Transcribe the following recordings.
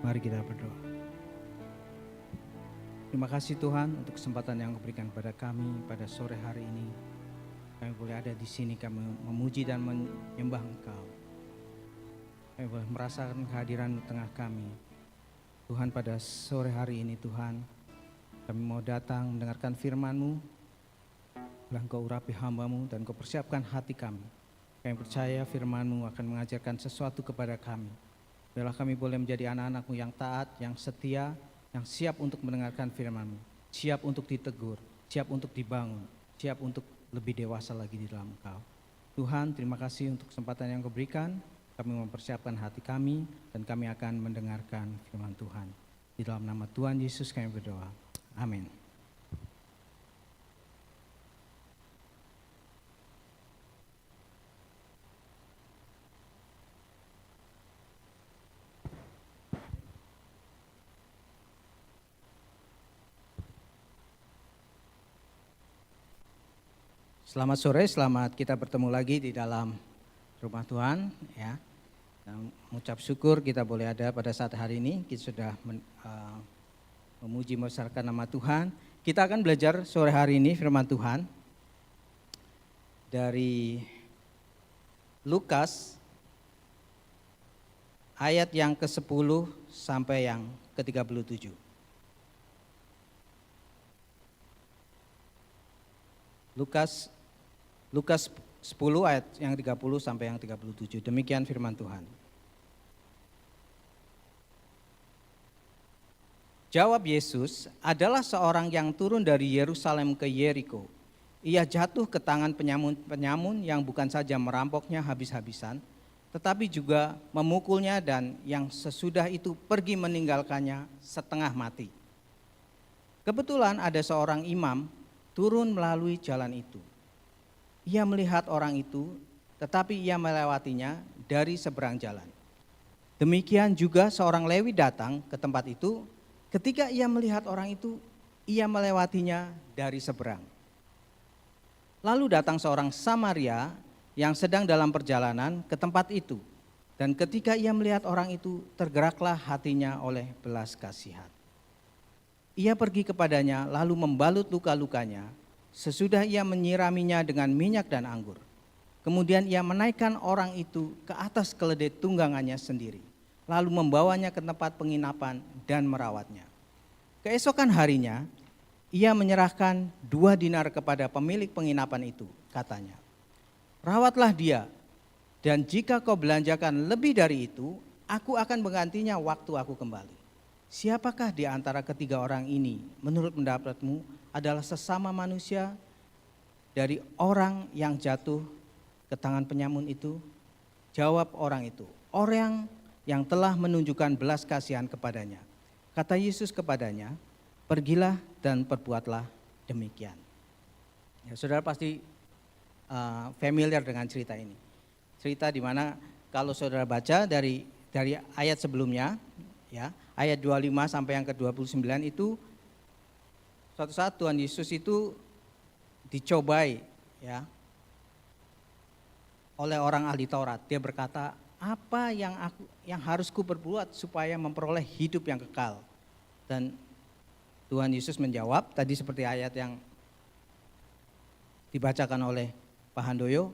Mari kita berdoa. Terima kasih Tuhan untuk kesempatan yang Kau berikan kepada kami pada sore hari ini. Kami boleh ada di sini, kami memuji dan menyembah Engkau. Kami boleh merasakan kehadiran di tengah kami. Tuhan, pada sore hari ini Tuhan, kami mau datang mendengarkan firman-Mu. Biarlah Engkau urapi hamba-Mu dan Kau persiapkan hati kami. Kami percaya firman-Mu akan mengajarkan sesuatu kepada kami. Biarlah kami boleh menjadi anak-anak-Mu yang taat, yang setia, yang siap untuk mendengarkan firman-Mu, siap untuk ditegur, siap untuk dibangun, siap untuk lebih dewasa lagi di dalam Engkau. Tuhan, terima kasih untuk kesempatan yang Kau berikan. Kami mempersiapkan hati kami dan kami akan mendengarkan firman Tuhan. Di dalam nama Tuhan Yesus kami berdoa. Amin. Selamat sore, selamat kita bertemu lagi di dalam rumah Tuhan, ya. Dan mengucap syukur kita boleh ada pada saat hari ini. Kita sudah memuji membesarkan nama Tuhan. Kita akan belajar sore hari ini firman Tuhan dari Lukas ayat yang ke-10 sampai yang ke-37. Lukas 10 ayat yang 30 sampai yang 37. Demikian firman Tuhan. Jawab Yesus, adalah seorang yang turun dari Yerusalem ke Yeriko. Ia jatuh ke tangan penyamun yang bukan saja merampoknya habis-habisan, tetapi juga memukulnya dan yang sesudah itu pergi meninggalkannya setengah mati. Kebetulan ada seorang imam turun melalui jalan itu. Ia melihat orang itu, tetapi ia melewatinya dari seberang jalan. Demikian juga seorang Lewi datang ke tempat itu. Ketika ia melihat orang itu, ia melewatinya dari seberang. Lalu datang seorang Samaria yang sedang dalam perjalanan ke tempat itu. Dan ketika ia melihat orang itu, tergeraklah hatinya oleh belas kasihan. Ia pergi kepadanya lalu membalut luka-lukanya. Sesudah ia menyiraminya dengan minyak dan anggur. Kemudian ia menaikkan orang itu ke atas keledai tunggangannya sendiri. Lalu membawanya ke tempat penginapan dan merawatnya. Keesokan harinya ia menyerahkan 2 dinar kepada pemilik penginapan itu. Katanya, rawatlah dia, dan jika kau belanjakan lebih dari itu, aku akan menggantinya waktu aku kembali. Siapakah di antara ketiga orang ini menurut pendapatmu adalah sesama manusia dari orang yang jatuh ke tangan penyamun itu? Jawab orang itu, orang yang telah menunjukkan belas kasihan kepadanya. Kata Yesus kepadanya, pergilah dan perbuatlah demikian. Ya, saudara pasti familiar dengan cerita ini. Cerita di mana kalau saudara baca dari ayat sebelumnya, ya, ayat 25 sampai yang ke-29 itu, suatu saat Tuhan Yesus itu dicobai, ya, oleh orang ahli Taurat. Dia berkata, apa yang harus ku perbuat supaya memperoleh hidup yang kekal? Dan Tuhan Yesus menjawab, tadi seperti ayat yang dibacakan oleh Pak Handoyo,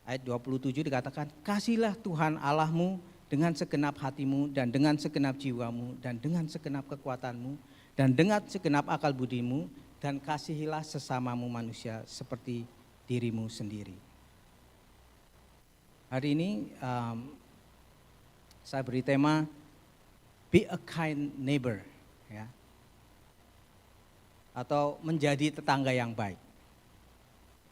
ayat 27 dikatakan, kasihlah Tuhan Allahmu dengan segenap hatimu dan dengan segenap jiwamu dan dengan segenap kekuatanmu dan dengan segenap akal budimu, dan kasihilah sesamamu manusia seperti dirimu sendiri. Hari ini saya beri tema Be a kind neighbor, ya, atau menjadi tetangga yang baik.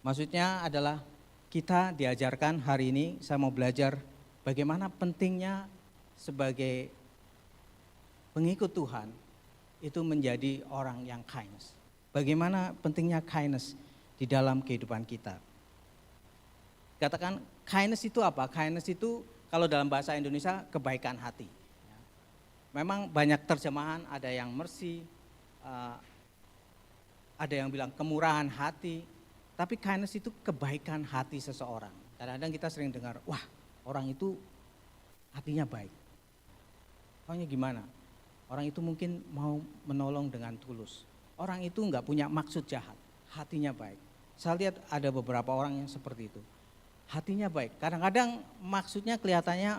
Maksudnya adalah kita diajarkan hari ini, saya mau belajar bagaimana pentingnya sebagai pengikut Tuhan itu menjadi orang yang kindness. Bagaimana pentingnya kindness di dalam kehidupan kita. Katakan kindness itu apa? Kindness itu kalau dalam bahasa Indonesia kebaikan hati. Memang banyak terjemahan, ada yang mercy, ada yang bilang kemurahan hati. Tapi kindness itu kebaikan hati seseorang. Kadang-kadang kita sering dengar, wah orang itu hatinya baik. Pokoknya gimana? Orang itu mungkin mau menolong dengan tulus. Orang itu nggak punya maksud jahat, hatinya baik. Saya lihat ada beberapa orang yang seperti itu. Hatinya baik. Kadang-kadang maksudnya kelihatannya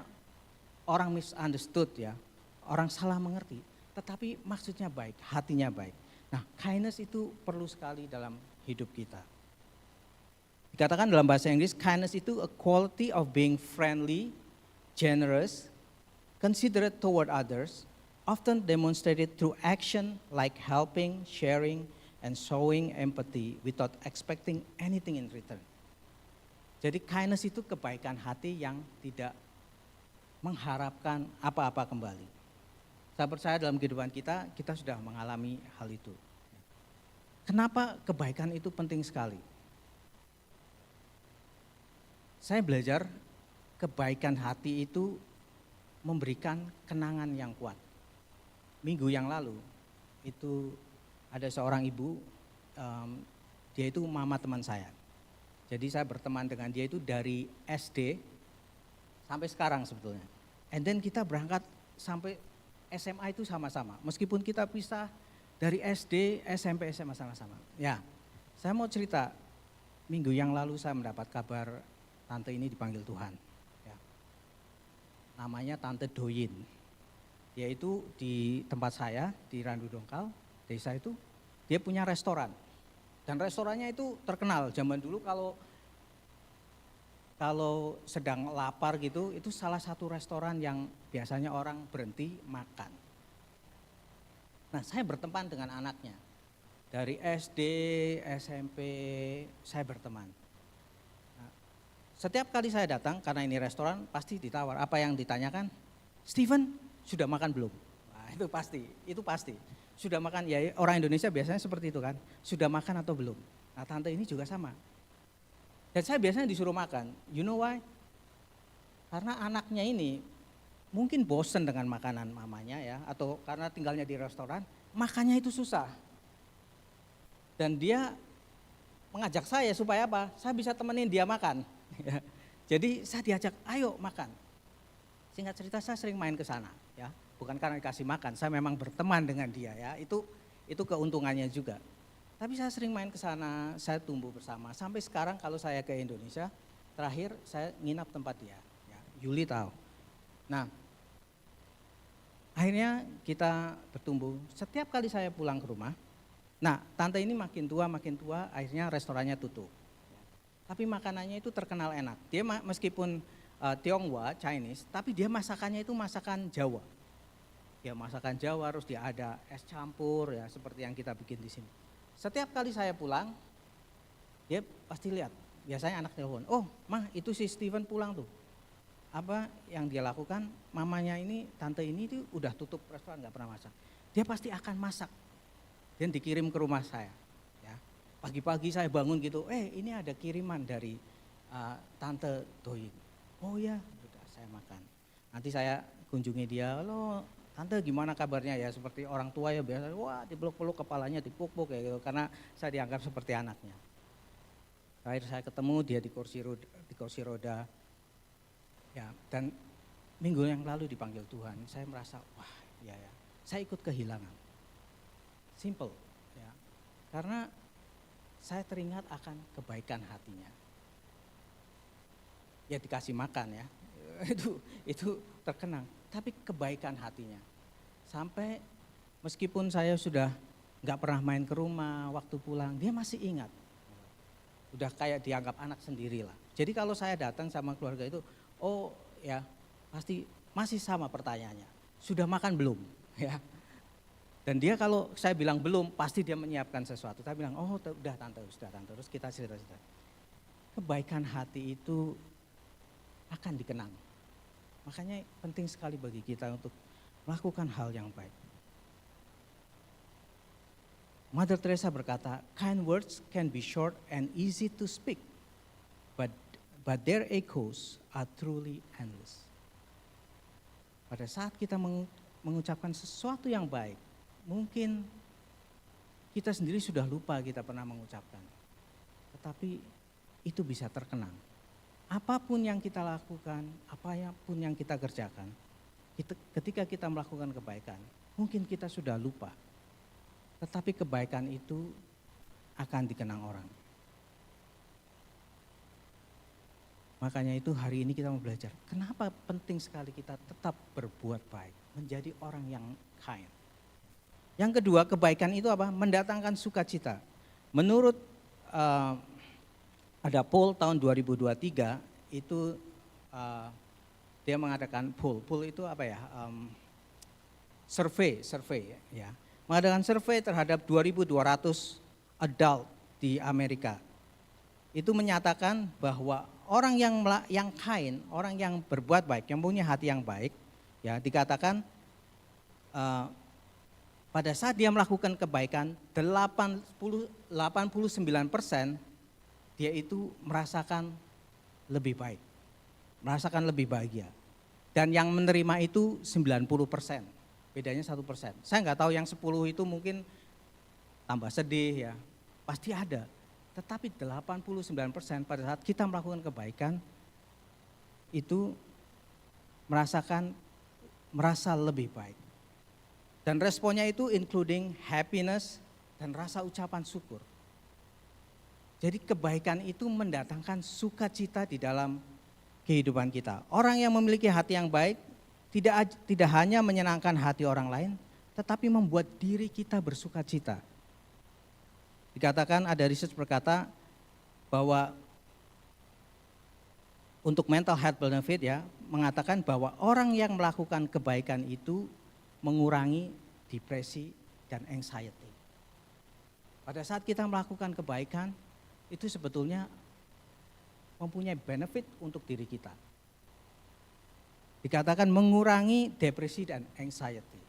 orang misunderstood ya, orang salah mengerti. Tetapi maksudnya baik, hatinya baik. Nah, kindness itu perlu sekali dalam hidup kita. Dikatakan dalam bahasa Inggris, kindness itu a quality of being friendly, generous, considerate toward others, often demonstrated through action like helping, sharing, and showing empathy without expecting anything in return. Jadi kindness itu kebaikan hati yang tidak mengharapkan apa-apa kembali. Saya percaya dalam kehidupan kita sudah mengalami hal itu. Kenapa kebaikan itu penting sekali? Saya belajar kebaikan hati itu memberikan kenangan yang kuat. Minggu yang lalu itu ada seorang ibu, dia itu mama teman saya. Jadi saya berteman dengan dia itu dari SD sampai sekarang sebetulnya. And then kita berangkat sampai SMA itu sama-sama. Meskipun kita pisah dari SD, SMP, SMA sama-sama. Ya, saya mau cerita, minggu yang lalu saya mendapat kabar tante ini dipanggil Tuhan. Ya. Namanya Tante Doyin. Yaitu di tempat saya, di Randu Dongkal, desa itu, dia punya restoran. Dan restorannya itu terkenal, zaman dulu kalau sedang lapar gitu, itu salah satu restoran yang biasanya orang berhenti makan. Nah, saya berteman dengan anaknya. Dari SD, SMP, saya berteman. Nah, setiap kali saya datang, karena ini restoran, pasti ditawar. Apa yang ditanyakan? Steven, sudah makan belum? Nah, itu pasti. Sudah makan, ya orang Indonesia biasanya seperti itu kan. Sudah makan atau belum? Nah, tante ini juga sama. Dan saya biasanya disuruh makan. You know why? Karena anaknya ini mungkin bosen dengan makanan mamanya ya, atau karena tinggalnya di restoran, makannya itu susah. Dan dia mengajak saya supaya apa? Saya bisa temenin dia makan. Jadi saya diajak, ayo makan. Singkat cerita saya sering main ke sana ya, bukan karena dikasih makan, saya memang berteman dengan dia ya, itu keuntungannya juga. Tapi saya sering main ke sana, saya tumbuh bersama. Sampai sekarang kalau saya ke Indonesia, terakhir saya nginap tempat dia. Ya, Yuli tahu. Nah, akhirnya kita bertumbuh. Setiap kali saya pulang ke rumah, nah tante ini makin tua, akhirnya restorannya tutup. Tapi makanannya itu terkenal enak. Dia meskipun Tionghoa, Chinese, tapi dia masakannya itu masakan Jawa. Ya masakan Jawa, terus dia ada es campur ya seperti yang kita bikin di sini. Setiap kali saya pulang, dia pasti lihat. Biasanya anak telepon, oh mah itu si Steven pulang tuh. Apa yang dia lakukan, mamanya ini, tante ini tuh udah tutup restoran, gak pernah masak. Dia pasti akan masak dan dikirim ke rumah saya. Ya. Pagi-pagi saya bangun gitu, ini ada kiriman dari tante Doyin. Oh ya, udah saya makan. Nanti saya kunjungi dia, lo tante gimana kabarnya ya, seperti orang tua ya biasa, wah dipeluk-peluk kepalanya, dipuk-puk kayak gitu, karena saya dianggap seperti anaknya. Terakhir saya ketemu dia di kursi roda, ya, dan minggu yang lalu dipanggil Tuhan, saya merasa wah ya, saya ikut kehilangan. Simple, ya, karena saya teringat akan kebaikan hatinya. Ya dikasih makan ya, itu terkenang. Tapi kebaikan hatinya, sampai meskipun saya sudah nggak pernah main ke rumah, waktu pulang dia masih ingat, udah kayak dianggap anak sendiri lah. Jadi kalau saya datang sama keluarga itu, oh ya pasti masih sama pertanyaannya, sudah makan belum? Ya. Dan dia kalau saya bilang belum, pasti dia menyiapkan sesuatu. Saya bilang, oh udah tante, terus kita cerita-cerita. Kebaikan hati itu akan dikenang. Makanya penting sekali bagi kita untuk melakukan hal yang baik. Mother Teresa berkata, kind words can be short and easy to speak, but their echoes are truly endless. Pada saat kita mengucapkan sesuatu yang baik, mungkin kita sendiri sudah lupa kita pernah mengucapkan. Tetapi itu bisa terkenang. Apapun yang kita lakukan, apapun yang kita kerjakan, ketika kita melakukan kebaikan, mungkin kita sudah lupa. Tetapi kebaikan itu akan dikenang orang. Makanya itu hari ini kita mau belajar, kenapa penting sekali kita tetap berbuat baik, menjadi orang yang kind. Yang kedua, kebaikan itu apa? Mendatangkan sukacita. Menurut ada poll tahun 2023, itu dia mengadakan poll itu apa ya? Survei ya. Mengadakan survei terhadap 2.200 adult di Amerika. Itu menyatakan bahwa orang yang kind, orang yang berbuat baik, yang punya hati yang baik, ya dikatakan pada saat dia melakukan kebaikan, 89% dia itu merasakan lebih baik, merasakan lebih bahagia. Dan yang menerima itu 90%, bedanya 1%. Saya nggak tahu yang 10 itu mungkin tambah sedih ya, pasti ada. Tetapi 89% pada saat kita melakukan kebaikan itu merasa lebih baik. Dan responnya itu including happiness dan rasa ucapan syukur. Jadi kebaikan itu mendatangkan sukacita di dalam kehidupan kita. Orang yang memiliki hati yang baik tidak hanya menyenangkan hati orang lain, tetapi membuat diri kita bersukacita. Dikatakan ada research berkata bahwa untuk mental health benefit ya, mengatakan bahwa orang yang melakukan kebaikan itu mengurangi depresi dan anxiety. Pada saat kita melakukan kebaikan, itu sebetulnya mempunyai benefit untuk diri kita. Dikatakan mengurangi depresi dan anxiety.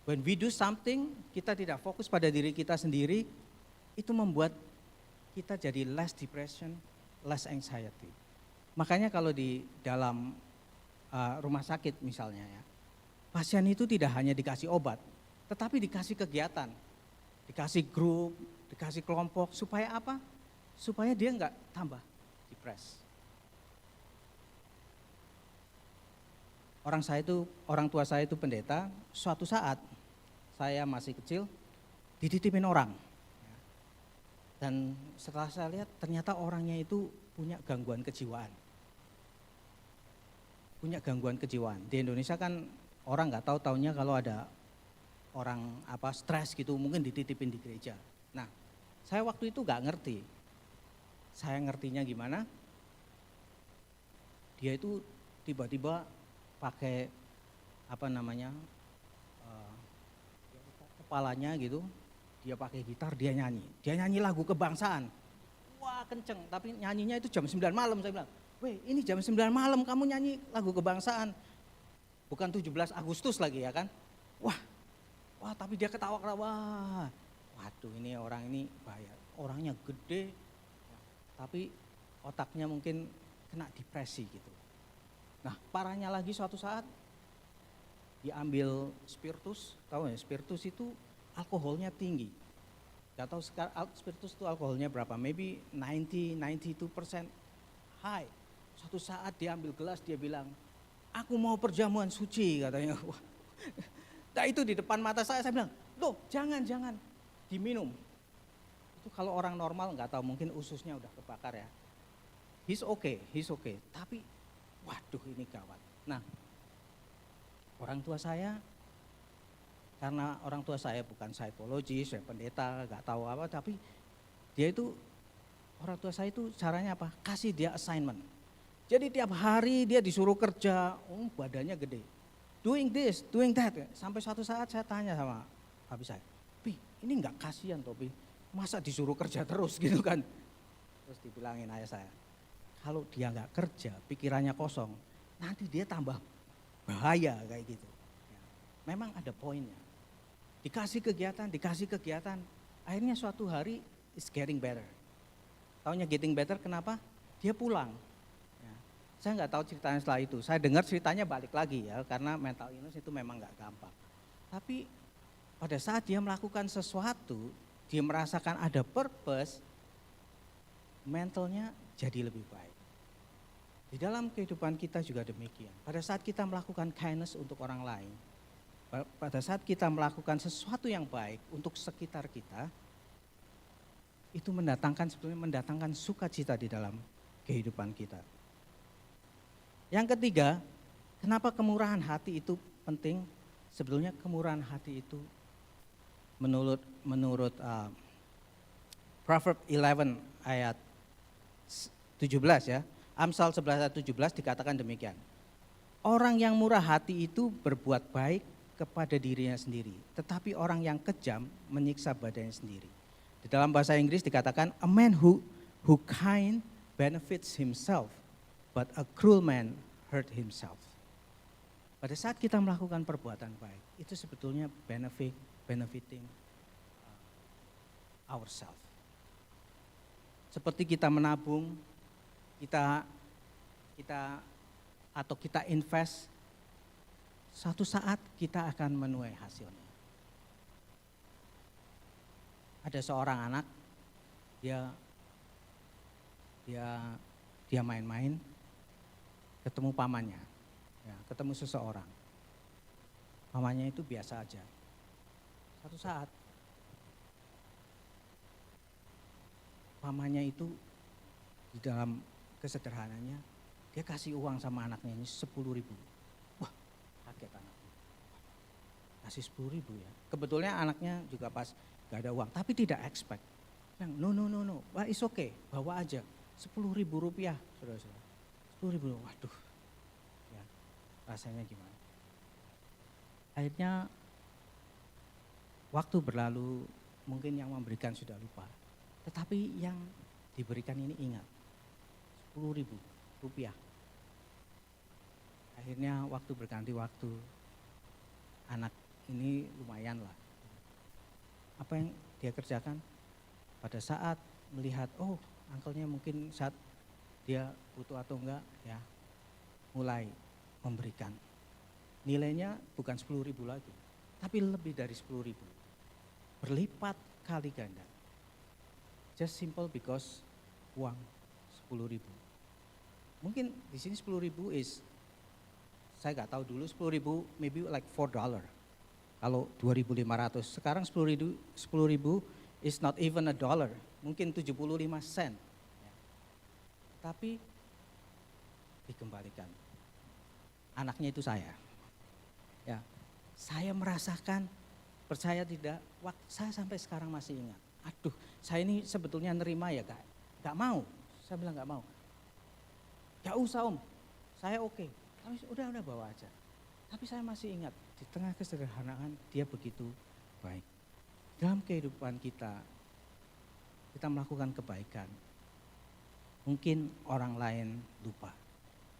When we do something, kita tidak fokus pada diri kita sendiri, itu membuat kita jadi less depression, less anxiety. Makanya kalau di dalam rumah sakit misalnya ya, pasien itu tidak hanya dikasih obat, tetapi dikasih kegiatan, dikasih grup, dikasih kelompok, supaya apa? Supaya dia enggak tambah depres. Orang tua saya itu pendeta, suatu saat saya masih kecil, dititipin orang. Dan setelah saya lihat ternyata orangnya itu punya gangguan kejiwaan. Punya gangguan kejiwaan. Di Indonesia kan orang nggak taunya kalau ada orang stres gitu mungkin dititipin di gereja. Nah, saya waktu itu nggak ngerti. Saya ngertinya gimana? Dia itu tiba-tiba pakai kepalanya gitu. Dia pakai gitar, dia nyanyi lagu kebangsaan. Wah kenceng, tapi nyanyinya itu jam 9 malam, saya bilang, weh ini jam 9 malam kamu nyanyi lagu kebangsaan. Bukan 17 Agustus lagi ya kan. Wah tapi dia ketawa-ketawa. Waduh ini orang ini bahaya, orangnya gede, tapi otaknya mungkin kena depresi gitu. Nah parahnya lagi suatu saat, diambil spiritus, tahu ya spiritus itu alkoholnya tinggi. Gak tahu sekarang spiritus itu alkoholnya berapa, maybe 92% high. Suatu saat dia ambil gelas, dia bilang, aku mau perjamuan suci katanya. Nah itu di depan mata saya bilang, loh jangan diminum. Itu kalau orang normal gak tahu, mungkin ususnya udah kebakar ya. He's okay. Tapi waduh ini gawat. Nah orang tua saya, karena orang tua saya bukan psikologis, saya pendeta, gak tahu apa, tapi orang tua saya itu caranya apa? Kasih dia assignment. Jadi tiap hari dia disuruh kerja, badannya gede. Doing this, doing that. Sampai suatu saat saya tanya sama habis saya, Pi ini gak kasihan toh Pi, masa disuruh kerja terus gitu kan. Terus dibilangin ayah saya, kalau dia gak kerja, pikirannya kosong, nanti dia tambah bahaya kayak gitu. Memang ada poinnya. Dikasih kegiatan, akhirnya suatu hari it's getting better. Taunya getting better kenapa? Dia pulang. Ya, saya nggak tahu ceritanya setelah itu. Saya dengar ceritanya balik lagi ya, karena mental illness itu memang nggak gampang. Tapi pada saat dia melakukan sesuatu, dia merasakan ada purpose, mentalnya jadi lebih baik. Di dalam kehidupan kita juga demikian. Pada saat kita melakukan kindness untuk orang lain, pada saat kita melakukan sesuatu yang baik untuk sekitar kita, itu sebetulnya mendatangkan sukacita di dalam kehidupan kita. Yang ketiga, kenapa kemurahan hati itu penting? Sebetulnya kemurahan hati itu menurut Proverbs 11 ayat 17 ya, Amsal 11 ayat 17 dikatakan demikian. Orang yang murah hati itu berbuat baik kepada dirinya sendiri, tetapi orang yang kejam menyiksa badannya sendiri. Di dalam bahasa Inggris dikatakan, a man who kind benefits himself, but a cruel man hurt himself. Pada saat kita melakukan perbuatan baik, itu sebetulnya benefiting ourselves. Seperti kita menabung, kita invest, suatu saat kita akan menuai hasilnya. Ada seorang anak, dia main-main, ketemu pamannya, ya, ketemu seseorang. Pamannya itu biasa aja. Suatu saat, pamannya itu di dalam kesederhananya, dia kasih uang sama anaknya ini 10.000. Wah, kaget anaknya. Kasih 10.000 ya. Kebetulan anaknya juga pas gak ada uang, tapi tidak expect. Yang no, wah it's okay, bawa aja. 10.000 rupiah, saudara-saudara. 10.000, waduh, ya, rasanya gimana? Akhirnya waktu berlalu, mungkin yang memberikan sudah lupa. Tetapi yang diberikan ini ingat, 10.000 rupiah. Akhirnya waktu berganti waktu, anak ini lumayan lah. Apa yang dia kerjakan? Pada saat melihat, oh angkelnya mungkin saat dia butuh atau enggak, ya mulai memberikan. Nilainya bukan 10.000 lagi, tapi lebih dari 10.000. Berlipat kali ganda. Just simple because uang 10.000. Mungkin di sini 10.000 is, saya nggak tahu dulu 10.000 maybe like $4. Kalau 2.500, sekarang 10.000 is not even a dollar, mungkin 75 sen. Ya. Tapi dikembalikan. Anaknya itu saya. Ya, saya merasakan, percaya tidak, saya sampai sekarang masih ingat. Aduh, saya ini sebetulnya nerima ya kak, gak mau, saya bilang gak mau. Gak usah om, saya oke, tapi udah bawa aja. Tapi saya masih ingat, di tengah kesederhanaan dia begitu baik. Dalam kehidupan kita melakukan kebaikan. Mungkin orang lain lupa,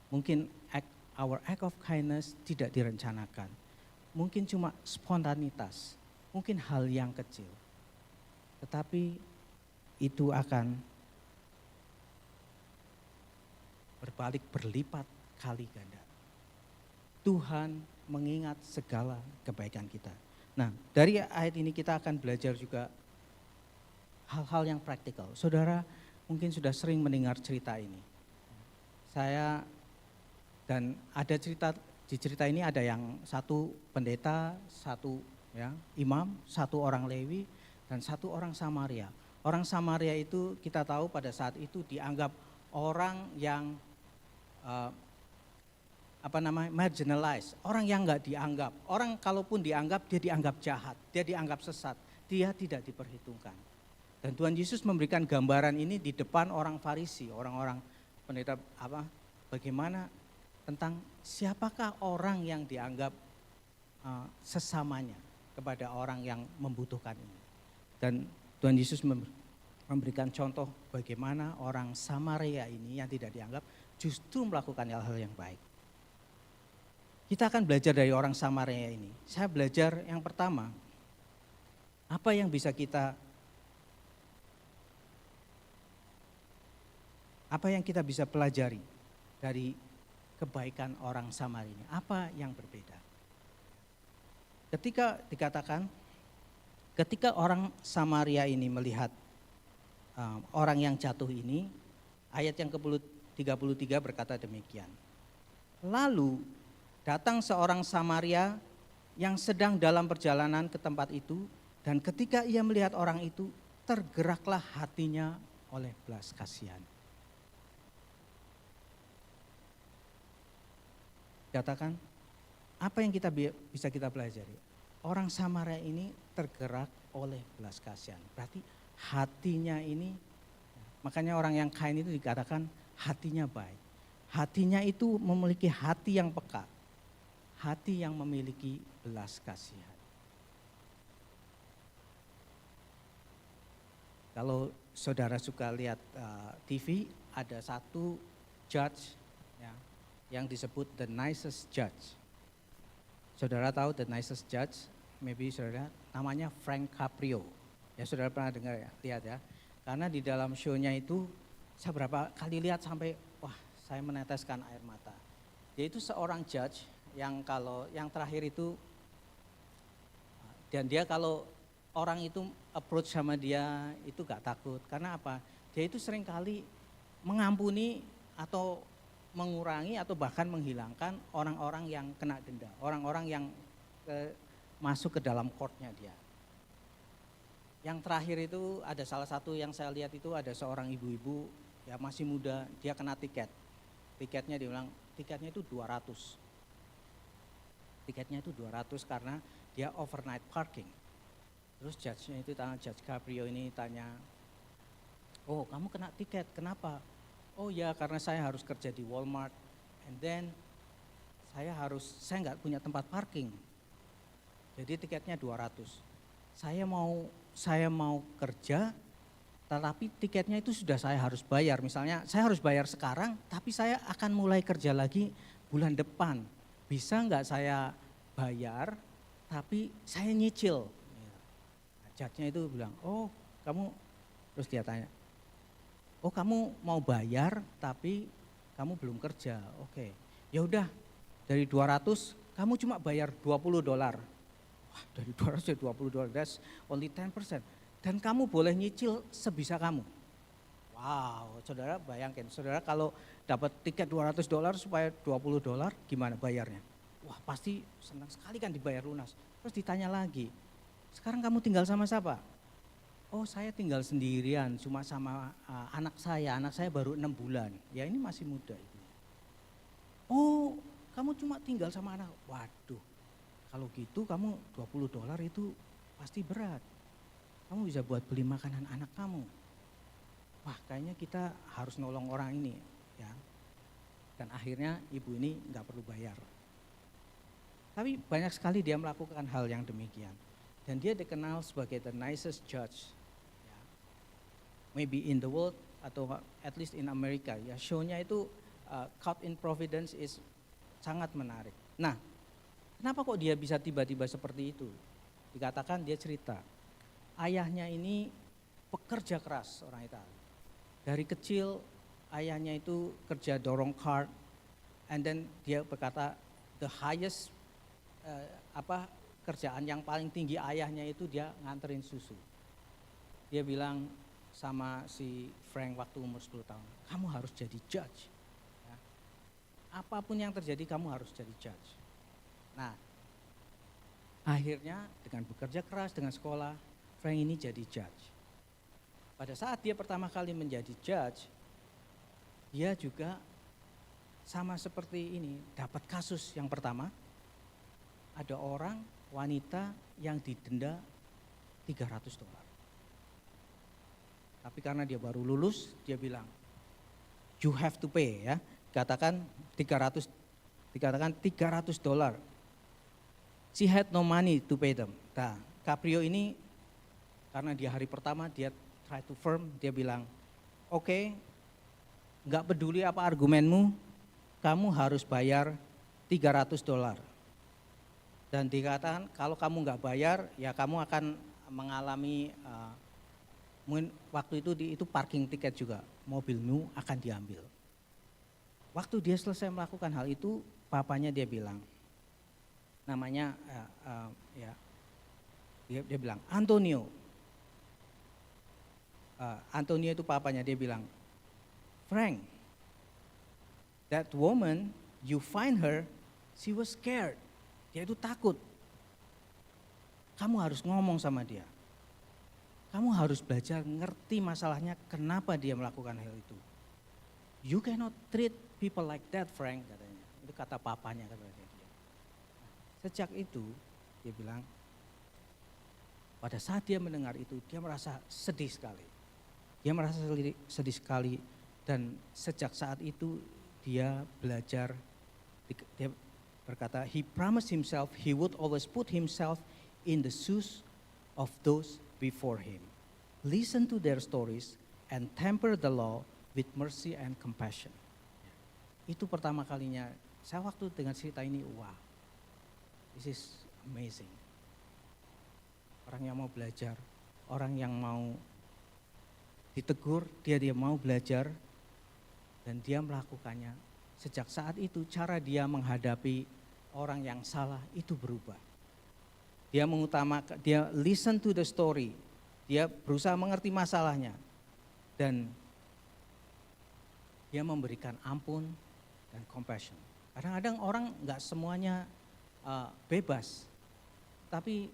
mungkin our act of kindness tidak direncanakan. Mungkin cuma spontanitas, mungkin hal yang kecil. Tetapi itu akan berbalik berlipat kali ganda. Tuhan mengingat segala kebaikan kita. Nah, dari ayat ini kita akan belajar juga hal-hal yang praktikal. Saudara mungkin sudah sering mendengar cerita ini. Saya dan ada di cerita ini ada yang satu pendeta, satu ya, imam, satu orang Lewi, dan satu orang Samaria. Orang Samaria itu kita tahu pada saat itu dianggap orang yang marginalized, orang yang enggak dianggap. Orang kalaupun dianggap, dia dianggap jahat, dia dianggap sesat, dia tidak diperhitungkan. Dan Tuhan Yesus memberikan gambaran ini di depan orang Farisi, orang-orang pendeta bagaimana tentang siapakah orang yang dianggap sesamanya kepada orang yang membutuhkan ini. Dan Tuhan Yesus memberikan contoh bagaimana orang Samaria ini yang tidak dianggap justru melakukan hal-hal yang baik. Kita akan belajar dari orang Samaria ini. Saya belajar yang pertama, apa yang bisa kita bisa pelajari dari kebaikan orang Samaria ini? Apa yang berbeda? Ketika orang Samaria ini melihat orang yang jatuh ini, ayat yang ke-33 berkata demikian. Lalu datang seorang Samaria yang sedang dalam perjalanan ke tempat itu, dan ketika ia melihat orang itu, tergeraklah hatinya oleh belas kasihan. Katakan, apa yang bisa kita pelajari? Orang Samaria ini tergerak oleh belas kasihan. Berarti hatinya ini, makanya orang yang kain itu dikatakan hatinya baik. Hatinya itu memiliki hati yang peka. Hati yang memiliki belas kasihan. Kalau saudara suka lihat TV, ada satu judge ya, yang disebut the nicest judge. Saudara tahu the nicest judge? Maybe saudara, namanya Frank Caprio. Ya saudara pernah dengar ya, lihat ya. Karena di dalam show-nya itu, saya berapa kali lihat sampai, wah saya meneteskan air mata. Dia itu seorang judge yang yang terakhir itu, dan dia kalau orang itu approach sama dia itu gak takut. Karena apa? Dia itu seringkali mengampuni atau mengurangi atau bahkan menghilangkan orang-orang yang kena denda. Orang-orang yang masuk ke dalam courtnya dia. Yang terakhir itu ada salah satu yang saya lihat itu ada seorang ibu-ibu ya masih muda, dia kena tiket. Tiketnya dia bilang, tiketnya itu 200. Tiketnya itu 200 karena dia overnight parking. Terus judge-nya itu tanya, Judge Caprio ini tanya, oh kamu kena tiket, kenapa? Oh ya karena saya harus kerja di Walmart, and then saya nggak punya tempat parking. Jadi tiketnya 200. Saya mau kerja, tetapi tiketnya itu sudah saya harus bayar. Misalnya saya harus bayar sekarang, tapi saya akan mulai kerja lagi bulan depan. Bisa nggak saya bayar, tapi saya nyicil. Judge-nya itu bilang, oh kamu, terus dia tanya, oh kamu mau bayar tapi kamu belum kerja, oke. Ya udah dari 200 kamu cuma bayar $20. Wah dari 200 jadi $20, that's only 10%. Dan kamu boleh nyicil sebisa kamu. Wow, saudara bayangkan, saudara kalau dapat tiket $200 supaya $20 gimana bayarnya? Wah pasti senang sekali kan dibayar lunas. Terus ditanya lagi, sekarang kamu tinggal sama siapa? Oh saya tinggal sendirian, cuma sama anak saya baru 6 bulan. Ya ini masih muda itu. Oh kamu cuma tinggal sama anak, waduh kalau gitu kamu $20 itu pasti berat. Kamu bisa buat beli makanan anak kamu. Wah kayaknya kita harus nolong orang ini ya. Dan akhirnya ibu ini nggak perlu bayar. Tapi banyak sekali dia melakukan hal yang demikian. Dan dia dikenal sebagai the nicest judge. Ya. Maybe in the world atau at least in America. Ya, show-nya itu Caught in Providence is sangat menarik. Nah, kenapa kok dia bisa tiba-tiba seperti itu? Dikatakan dia cerita, ayahnya ini pekerja keras orang Italia. Dari kecil ayahnya itu kerja dorong cart, and then dia berkata the highest kerjaan yang paling tinggi ayahnya itu dia nganterin susu. Dia bilang sama si Frank waktu umur 10 tahun, kamu harus jadi judge. Ya. Apapun yang terjadi kamu harus jadi judge. Nah, akhirnya dengan bekerja keras, dengan sekolah, Frank ini jadi judge. Pada saat dia pertama kali menjadi judge, dia juga sama seperti ini, dapat kasus yang pertama, ada orang wanita yang didenda $300. Tapi karena dia baru lulus, dia bilang, you have to pay ya. Dikatakan $300. She had no money to pay them. Nah, Caprio ini karena dia hari pertama dia try to firm, dia bilang, oke, nggak peduli apa argumenmu, kamu harus bayar $300. Dan dikatakan kalau kamu nggak bayar, ya kamu akan mengalami mungkin waktu itu parking tiket juga, mobilmu akan diambil. Waktu dia selesai melakukan hal itu, papanya dia bilang, namanya dia bilang Antonio. Antonio itu papanya, dia bilang, Frank, that woman, you find her, she was scared. Dia itu takut. kamu harus ngomong sama dia. Kamu harus belajar ngerti masalahnya kenapa dia melakukan hal itu. You cannot treat people like that, Frank, katanya. Itu kata papanya kepada dia. Sejak itu, dia bilang, pada saat dia mendengar itu, dia merasa sedih sekali. Dia merasa sedih sekali dan sejak saat itu dia belajar, dia berkata, he promised himself he would always put himself in the shoes of those before him. Listen to their stories and temper the law with mercy and compassion. Itu pertama kalinya, saya waktu dengan cerita ini, wow, this is amazing. Orang yang mau belajar, orang yang mau ditegur, dia mau belajar dan dia melakukannya. Sejak saat itu cara dia menghadapi orang yang salah itu berubah. Dia mengutamakan, dia listen to the story, dia berusaha mengerti masalahnya dan dia memberikan ampun dan compassion. Kadang-kadang orang nggak semuanya bebas, tapi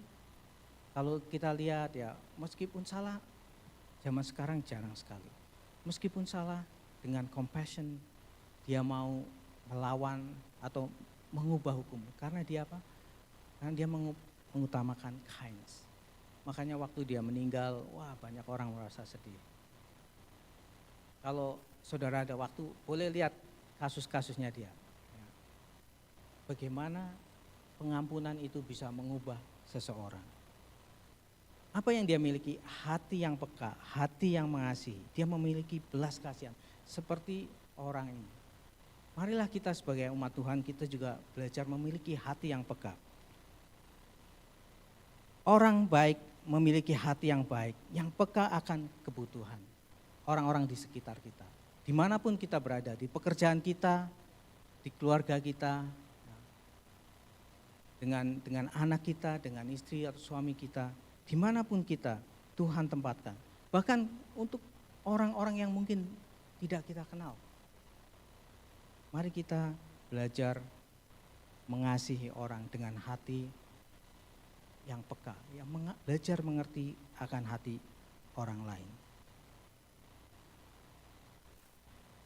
kalau kita lihat ya, meskipun salah, zaman sekarang jarang sekali. Meskipun salah, dengan compassion, dia mau melawan atau mengubah hukum. Karena dia apa? Karena dia mengutamakan kindness. Makanya waktu dia meninggal, wah banyak orang merasa sedih. Kalau saudara ada waktu, boleh lihat kasus-kasusnya dia. Bagaimana pengampunan itu bisa mengubah seseorang. Apa yang dia miliki? Hati yang peka, hati yang mengasihi. Dia memiliki belas kasihan seperti orang ini. Marilah kita sebagai umat Tuhan, kita juga belajar memiliki hati yang peka. Orang baik memiliki hati yang baik, yang peka akan kebutuhan orang-orang di sekitar kita. Dimanapun kita berada, di pekerjaan kita, di keluarga kita, dengan anak kita, dengan istri atau suami kita, dimanapun kita, Tuhan tempatkan. Bahkan untuk orang-orang yang mungkin tidak kita kenal. Mari kita belajar mengasihi orang dengan hati yang peka, yang belajar mengerti akan hati orang lain.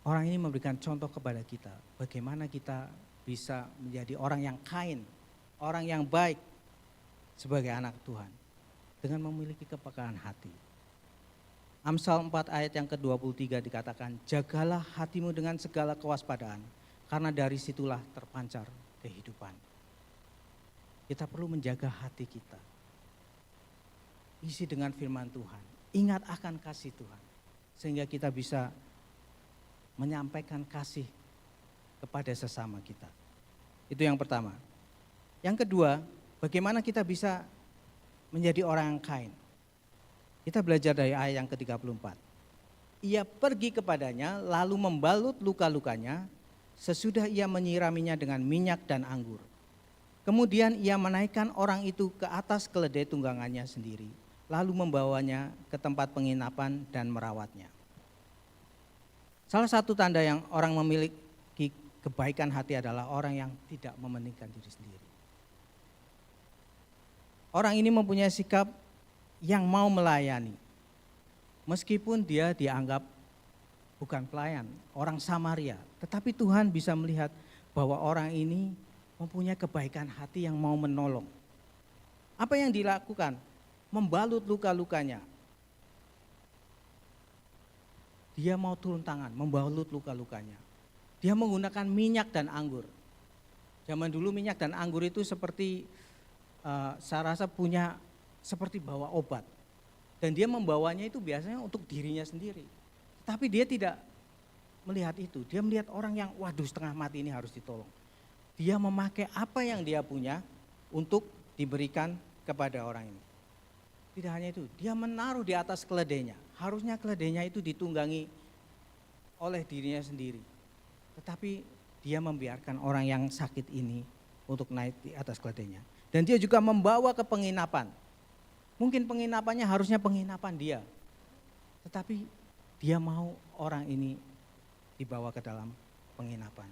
Orang ini memberikan contoh kepada kita, bagaimana kita bisa menjadi orang yang kind, orang yang baik sebagai anak Tuhan. Dengan memiliki kepekaan hati. Amsal 4 ayat yang ke-23 dikatakan, jagalah hatimu dengan segala kewaspadaan, karena dari situlah terpancar kehidupan. Kita perlu menjaga hati kita. Isi dengan firman Tuhan, ingat akan kasih Tuhan, sehingga kita bisa menyampaikan kasih kepada sesama kita. Itu yang pertama. Yang kedua, bagaimana kita bisa menjadi orang yang kind. Kita belajar dari ayat yang ke-34. Ia pergi kepadanya lalu membalut luka-lukanya sesudah ia menyiraminya dengan minyak dan anggur. Kemudian ia menaikkan orang itu ke atas keledai tunggangannya sendiri, lalu membawanya ke tempat penginapan dan merawatnya. Salah satu tanda yang orang memiliki kebaikan hati adalah orang yang tidak mementingkan diri sendiri. Orang ini mempunyai sikap yang mau melayani. Meskipun dia dianggap bukan pelayan, orang Samaria. Tetapi Tuhan bisa melihat bahwa orang ini mempunyai kebaikan hati yang mau menolong. Apa yang dilakukan? Membalut luka-lukanya. Dia mau turun tangan, membalut luka-lukanya. Dia menggunakan minyak dan anggur. Zaman dulu minyak dan anggur itu seperti saya rasa punya seperti bawa obat. Dan dia membawanya itu biasanya untuk dirinya sendiri. Tapi dia tidak melihat itu. Dia melihat orang yang waduh setengah mati ini harus ditolong. Dia memakai apa yang dia punya untuk diberikan kepada orang ini. Tidak hanya itu, dia menaruh di atas keledainya. Harusnya keledainya itu ditunggangi oleh dirinya sendiri. Tetapi dia membiarkan orang yang sakit ini untuk naik di atas keledainya. Dan dia juga membawa ke penginapan. Mungkin penginapannya harusnya penginapan dia. Tetapi dia mau orang ini dibawa ke dalam penginapan.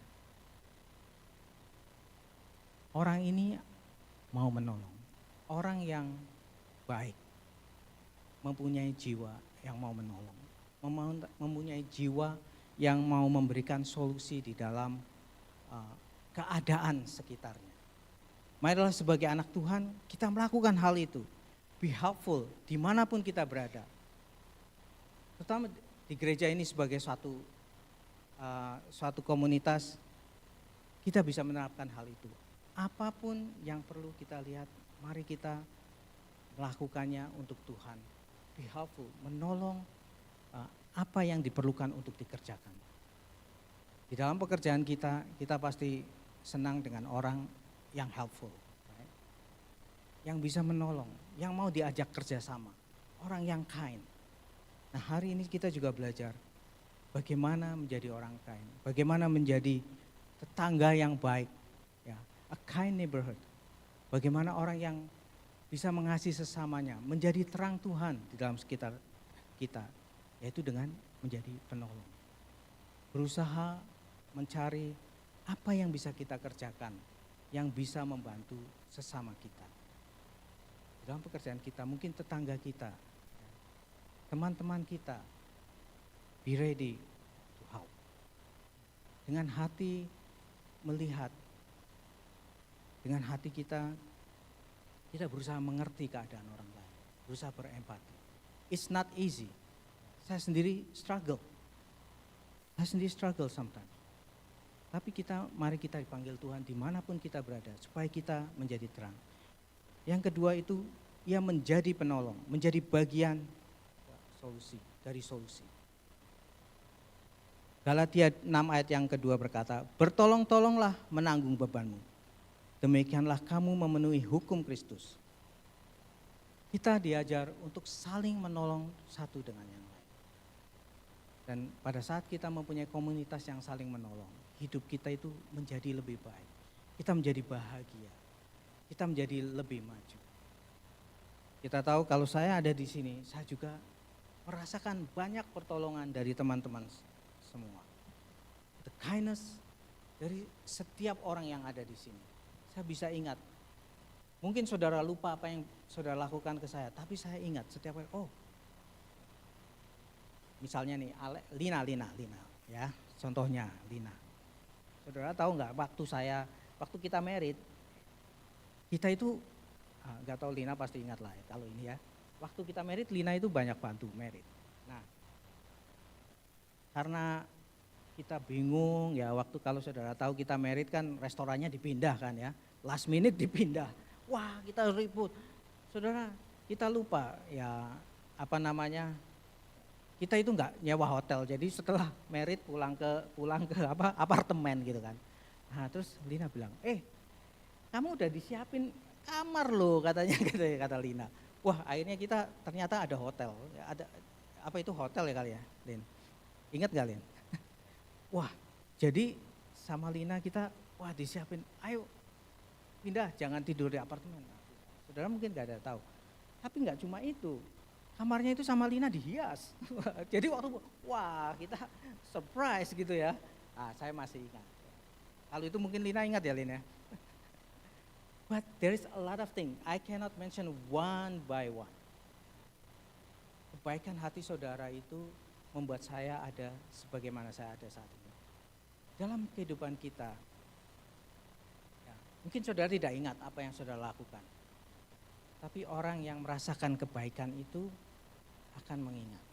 Orang ini mau menolong. Orang yang baik, mempunyai jiwa yang mau menolong, mempunyai jiwa yang mau memberikan solusi di dalam keadaan sekitarnya. Marilah sebagai anak Tuhan kita melakukan hal itu. Be helpful dimanapun kita berada. Terutama di gereja ini sebagai suatu komunitas, kita bisa menerapkan hal itu. Apapun yang perlu kita lihat, mari kita melakukannya untuk Tuhan. Be helpful, menolong apa yang diperlukan untuk dikerjakan. Di dalam pekerjaan kita, kita pasti senang dengan orang yang helpful, right? Yang bisa menolong, yang mau diajak kerjasama, orang yang kind. Nah, hari ini kita juga belajar bagaimana menjadi orang kind, bagaimana menjadi tetangga yang baik, ya, a kind neighborhood. Bagaimana orang yang bisa mengasihi sesamanya, menjadi terang Tuhan di dalam sekitar kita, yaitu dengan menjadi penolong. Berusaha mencari apa yang bisa kita kerjakan, yang bisa membantu sesama kita. Dalam pekerjaan kita, mungkin tetangga kita, teman-teman kita, be ready to help. Dengan hati melihat, dengan hati kita berusaha mengerti keadaan orang lain, berusaha berempati. It's not easy. Saya sendiri struggle sometimes. Tapi mari kita dipanggil Tuhan dimanapun kita berada, supaya kita menjadi terang. Yang kedua itu, ia menjadi penolong, menjadi bagian dari solusi. Galatia 6 ayat yang kedua berkata, bertolong-tolonglah menanggung bebanmu. Demikianlah kamu memenuhi hukum Kristus. Kita diajar untuk saling menolong satu dengan yang lain. Dan pada saat kita mempunyai komunitas yang saling menolong, hidup kita itu menjadi lebih baik. Kita menjadi bahagia. Kita menjadi lebih maju. Kita tahu kalau saya ada di sini, saya juga merasakan banyak pertolongan dari teman-teman semua. The kindness dari setiap orang yang ada di sini. Saya bisa ingat, mungkin saudara lupa apa yang saudara lakukan ke saya, tapi saya ingat setiap kali, misalnya nih, Lina, ya, contohnya Lina. Saudara tahu nggak, waktu kita married, kita itu, nggak tahu Lina pasti ingat lah ya, kalau ini ya. Waktu kita married, Lina itu banyak bantu married. Nah, karena kita bingung ya, waktu kalau saudara tahu kita married kan restorannya dipindah kan ya, last minute dipindah. Wah, kita ribut. Saudara, kita lupa ya, kita itu enggak nyewa hotel. Jadi setelah married pulang ke apartemen gitu kan. Nah, terus Lina bilang, kamu udah disiapin kamar loh katanya, kata Lina. Wah, akhirnya kita ternyata ada hotel. Ada apa itu hotel ya kali ya, Lin? Ingat gak, Lin? Wah, jadi sama Lina kita, disiapin, ayo pindah, jangan tidur di apartemen. Saudara mungkin gak ada tahu. Tapi enggak cuma itu, kamarnya itu sama Lina dihias. Jadi waktu, kita surprise gitu ya. Saya masih ingat. Kalau itu mungkin Lina ingat ya, Lina. But there is a lot of things, I cannot mention one by one. Kebaikan hati saudara itu membuat saya ada sebagaimana saya ada saat ini. Dalam kehidupan kita, ya, mungkin saudara tidak ingat apa yang saudara lakukan. Tapi orang yang merasakan kebaikan itu akan mengingat.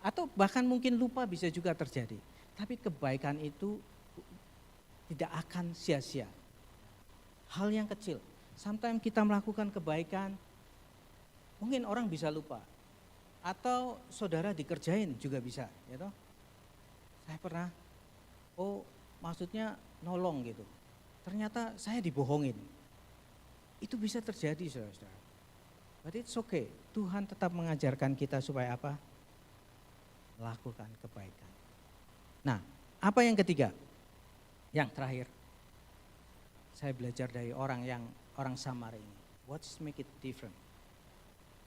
Atau bahkan mungkin lupa bisa juga terjadi. Tapi kebaikan itu tidak akan sia-sia. Hal yang kecil. Sometimes kita melakukan kebaikan, mungkin orang bisa lupa. Atau saudara dikerjain juga bisa. Ya toh? Saya pernah, maksudnya nolong gitu. Ternyata saya dibohongin. Itu bisa terjadi saudara-saudara. But it's okay. Tuhan tetap mengajarkan kita supaya apa? Melakukan kebaikan. Nah, apa yang ketiga? Yang terakhir. Saya belajar dari orang Samar ini. What's make it different?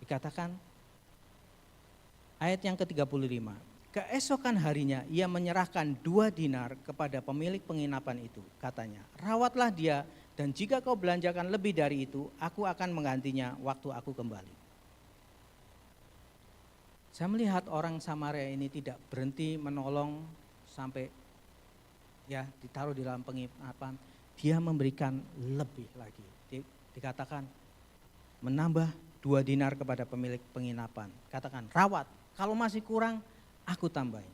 Dikatakan ayat yang ke-35. Keesokan harinya ia menyerahkan 2 dinar kepada pemilik penginapan itu. Katanya, rawatlah dia dan jika kau belanjakan lebih dari itu, aku akan menggantinya waktu aku kembali. Saya melihat orang Samaria ini tidak berhenti menolong sampai ya ditaruh di dalam penginapan. Dia memberikan lebih lagi. Dikatakan menambah 2 dinar kepada pemilik penginapan. Katakan rawat, kalau masih kurang aku tambahin.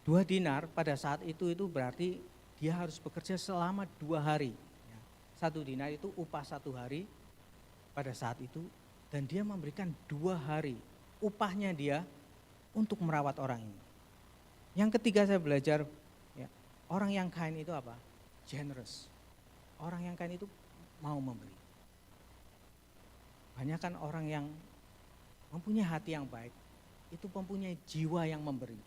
2 dinar pada saat itu berarti dia harus bekerja selama 2 hari. 1 dinar itu upah 1 hari pada saat itu, dan dia memberikan 2 hari upahnya dia untuk merawat orang ini. Yang ketiga saya belajar, ya, orang yang kind itu apa? Generous. Orang yang kind itu mau memberi. Banyak kan orang yang mempunyai hati yang baik, itu mempunyai jiwa yang memberi.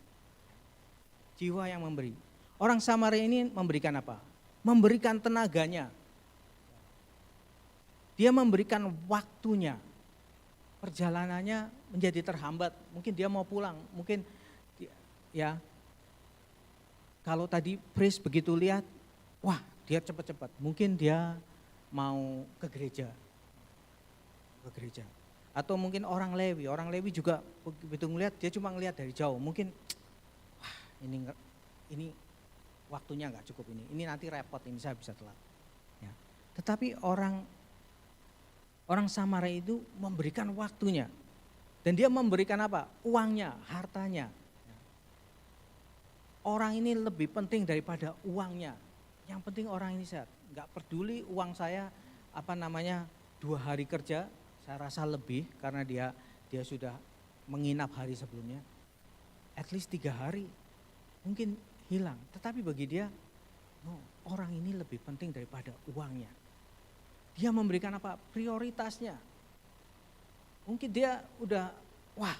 Jiwa yang memberi. Orang Samaria ini memberikan apa? Memberikan tenaganya. Dia memberikan waktunya. Perjalanannya menjadi terhambat. Mungkin dia mau pulang. Mungkin ya kalau tadi priest begitu lihat, wah dia cepat-cepat. Mungkin dia mau ke gereja. Atau mungkin orang Lewi juga begitu ngelihat, dia cuma ngelihat dari jauh. Mungkin wah ini waktunya nggak cukup ini nanti repot, ini saya bisa telat. Ya. Tetapi orang Samaria itu memberikan waktunya, dan dia memberikan apa? Uangnya, hartanya. Orang ini lebih penting daripada uangnya. Yang penting orang ini sehat. Nggak peduli uang saya 2 hari kerja, saya rasa lebih karena dia sudah menginap hari sebelumnya. At least 3 hari mungkin hilang. Tetapi bagi dia, orang ini lebih penting daripada uangnya. Dia memberikan apa? Prioritasnya. Mungkin dia udah,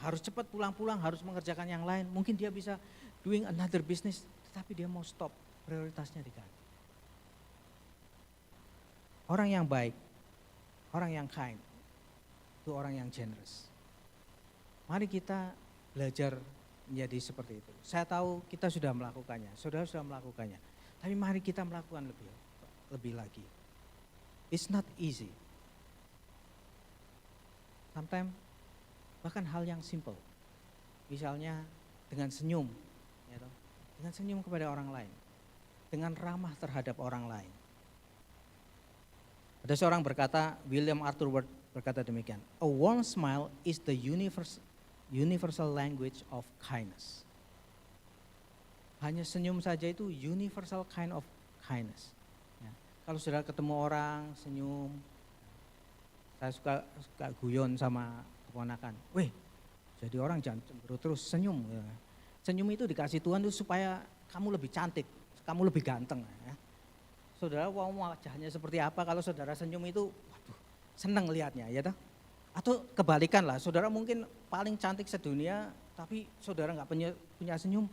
harus cepat pulang-pulang, harus mengerjakan yang lain. Mungkin dia bisa doing another business, tetapi dia mau stop, prioritasnya diganti. Orang yang baik, orang yang kind, itu orang yang generous. Mari kita belajar menjadi seperti itu. Saya tahu kita sudah melakukannya, saudara sudah melakukannya. Tapi mari kita melakukan lebih lagi. It's not easy. Sometimes bahkan hal yang simple. Misalnya dengan senyum, dengan senyum kepada orang lain, dengan ramah terhadap orang lain. Ada seorang berkata, William Arthur Ward berkata demikian, a warm smile is the universal language of kindness. Hanya senyum saja itu universal kind of kindness. Ya. Kalau sudah ketemu orang, senyum, saya suka guyon sama keponakan, jadi orang jangan cemberut terus, senyum. Ya. Senyum itu dikasih Tuhan itu supaya kamu lebih cantik, kamu lebih ganteng. Ya. Saudara wajahnya seperti apa, kalau saudara senyum itu, senang lihatnya, ya toh? Atau kebalikan lah, saudara mungkin paling cantik sedunia, tapi saudara nggak punya senyum,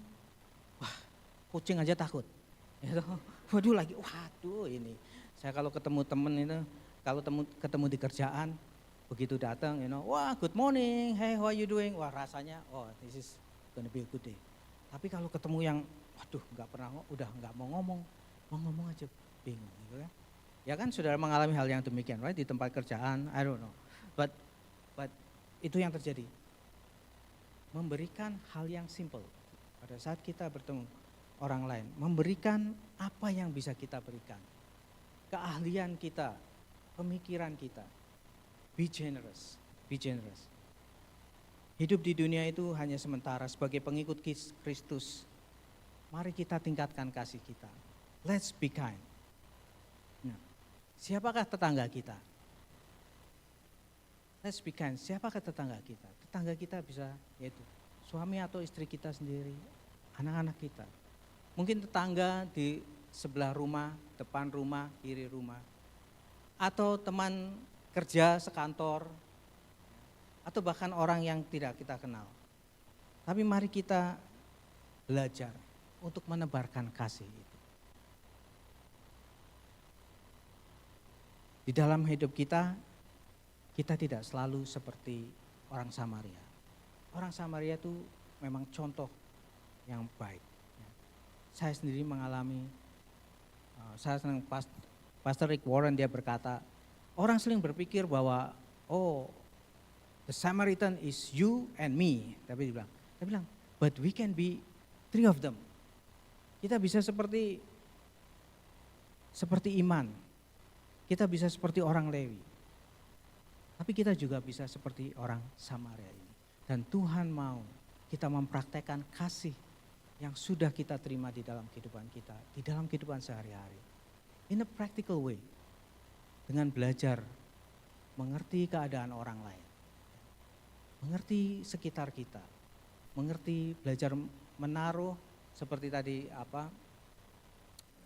kucing aja takut. Ya toh? Waduh ini. Saya kalau ketemu temen itu, kalau ketemu di kerjaan, begitu datang, good morning, hey how are you doing? Wah rasanya, this is gonna be a good day. Tapi kalau ketemu yang, nggak pernah, udah nggak mau ngomong aja bingung, gitu kan? Ya kan saudara mengalami hal yang demikian, right? Di tempat kerjaan, I don't know, but itu yang terjadi. Memberikan hal yang simple pada saat kita bertemu orang lain, memberikan apa yang bisa kita berikan, keahlian kita, pemikiran kita. Be generous. Hidup di dunia itu hanya sementara. Sebagai pengikut Kristus, mari kita tingkatkan kasih kita. Let's be kind. Nah, siapakah tetangga kita? Let's be kind. Siapakah tetangga kita? Tetangga kita bisa yaitu suami atau istri kita sendiri, anak-anak kita. Mungkin tetangga di sebelah rumah, depan rumah, kiri rumah. Atau teman kerja sekantor, atau bahkan orang yang tidak kita kenal. Tapi mari kita belajar untuk menebarkan kasih itu. Di dalam hidup kita tidak selalu seperti orang Samaria. Orang Samaria itu memang contoh yang baik. Saya sendiri mengalami, saya senang Pastor Rick Warren dia berkata, orang sering berpikir bahwa The Samaritan is you and me. Tapi dia bilang, but we can be three of them. Kita bisa seperti Iman. Kita bisa seperti orang Lewi. Tapi kita juga bisa seperti orang Samaria ini. Dan Tuhan mau kita mempraktekkan kasih yang sudah kita terima di dalam kehidupan kita, di dalam kehidupan sehari-hari. In a practical way. Dengan belajar mengerti keadaan orang lain. Mengerti sekitar kita. Mengerti, belajar menaruh seperti tadi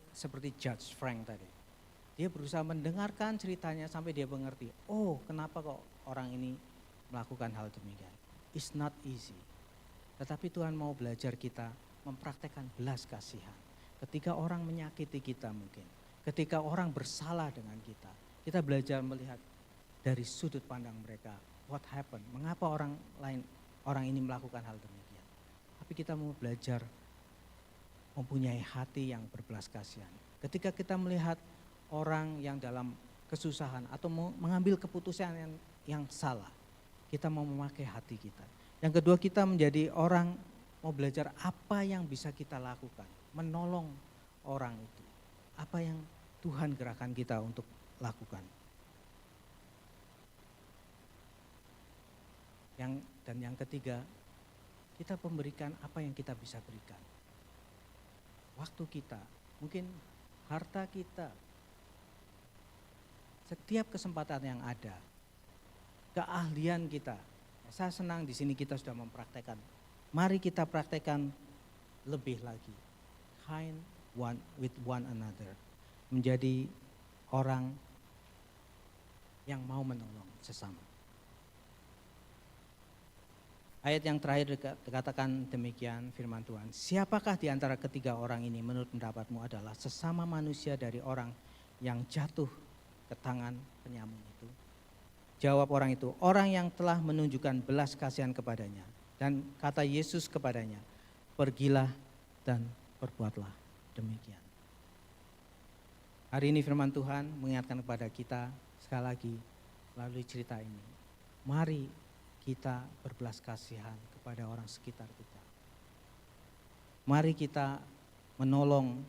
seperti Judge Frank tadi. Dia berusaha mendengarkan ceritanya sampai dia mengerti, oh kenapa kok orang ini melakukan hal demikian. It's not easy. Tetapi Tuhan mau belajar kita mempraktekkan belas kasihan. Ketika orang menyakiti kita mungkin, ketika orang bersalah dengan kita, kita belajar melihat dari sudut pandang mereka, what happened, mengapa orang ini melakukan hal demikian. Tapi kita mau belajar mempunyai hati yang berbelas kasihan. Ketika kita melihat orang yang dalam kesusahan atau mengambil keputusan yang salah, kita mau memakai hati kita. Yang kedua, kita menjadi orang mau belajar apa yang bisa kita lakukan, menolong orang itu. Apa yang Tuhan gerakan kita untuk lakukan. Dan yang ketiga, kita memberikan apa yang kita bisa berikan. Waktu kita, mungkin harta kita, setiap kesempatan yang ada, keahlian kita. Saya senang di sini kita sudah mempraktekkan. Mari kita praktekkan lebih lagi. Kind one with one another. Menjadi orang yang mau menolong sesama. Ayat yang terakhir dikatakan demikian firman Tuhan. Siapakah di antara ketiga orang ini menurut pendapatmu adalah sesama manusia dari orang yang jatuh ke tangan penyamun itu? Jawab orang itu, orang yang telah menunjukkan belas kasihan kepadanya. Dan kata Yesus kepadanya, pergilah dan perbuatlah demikian. Hari ini firman Tuhan mengingatkan kepada kita sekali lagi melalui cerita ini. Mari kita berbelas kasihan kepada orang sekitar kita. Mari kita menolong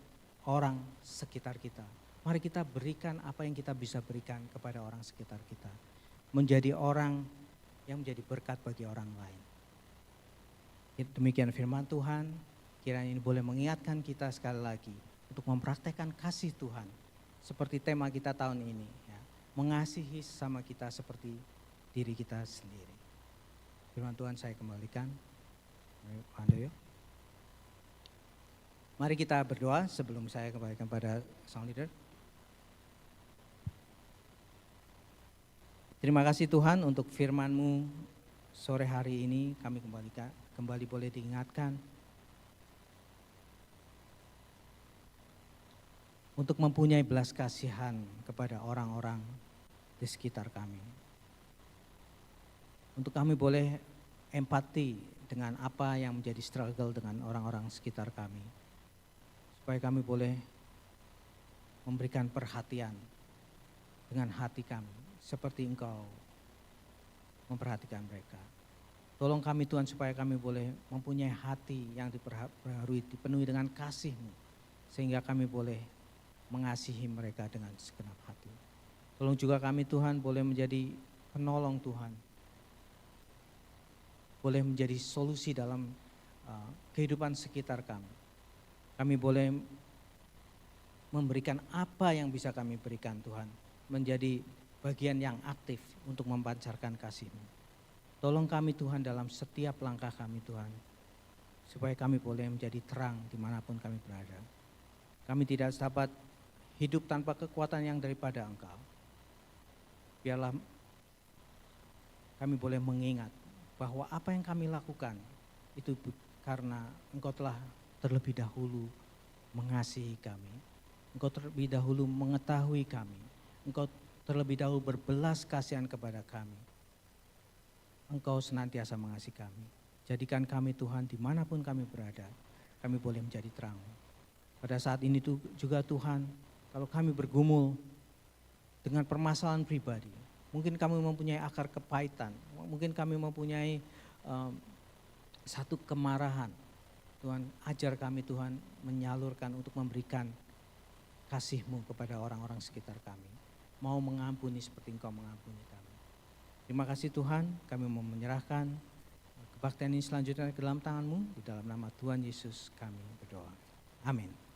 orang sekitar kita. Mari kita berikan apa yang kita bisa berikan kepada orang sekitar kita. Menjadi orang yang menjadi berkat bagi orang lain. Demikian firman Tuhan, kiranya ini boleh mengingatkan kita sekali lagi untuk mempraktekkan kasih Tuhan. Seperti tema kita tahun ini, ya, mengasihi sesama kita seperti diri kita sendiri. Firman Tuhan saya kembalikan. Mari kita berdoa sebelum saya kembalikan pada sang leader. Terima kasih Tuhan untuk firman-Mu sore hari ini kami kembali boleh diingatkan untuk mempunyai belas kasihan kepada orang-orang di sekitar kami. Untuk kami boleh empati dengan apa yang menjadi struggle dengan orang-orang sekitar kami. Supaya kami boleh memberikan perhatian dengan hati kami. Seperti Engkau memperhatikan mereka. Tolong kami Tuhan supaya kami boleh mempunyai hati yang dipenuhi dengan kasih-Mu. Sehingga kami boleh mengasihi mereka dengan segenap hati. Tolong juga kami Tuhan boleh menjadi penolong Tuhan. Boleh menjadi solusi dalam kehidupan sekitar kami. Kami boleh memberikan apa yang bisa kami berikan Tuhan. Menjadi bagian yang aktif untuk memancarkan kasih-Mu. Tolong kami Tuhan dalam setiap langkah kami Tuhan. Supaya kami boleh menjadi terang dimanapun kami berada. Kami tidak dapat hidup tanpa kekuatan yang daripada Engkau. Biarlah kami boleh mengingat bahwa apa yang kami lakukan itu karena Engkau telah terlebih dahulu mengasihi kami. Engkau terlebih dahulu mengetahui kami. Engkau terlebih dahulu berbelas kasihan kepada kami. Engkau senantiasa mengasihi kami. Jadikan kami Tuhan dimanapun kami berada, kami boleh menjadi terang. Pada saat ini juga Tuhan, kalau kami bergumul dengan permasalahan pribadi, Mungkin kami mempunyai akar kepahitan, mungkin kami mempunyai satu kemarahan. Tuhan, ajar kami Tuhan menyalurkan untuk memberikan kasih-Mu kepada orang-orang sekitar kami. Mau mengampuni seperti Engkau mengampuni kami. Terima kasih Tuhan, kami mau menyerahkan kebaktian ini selanjutnya ke dalam tangan-Mu. Di dalam nama Tuhan Yesus kami berdoa. Amin.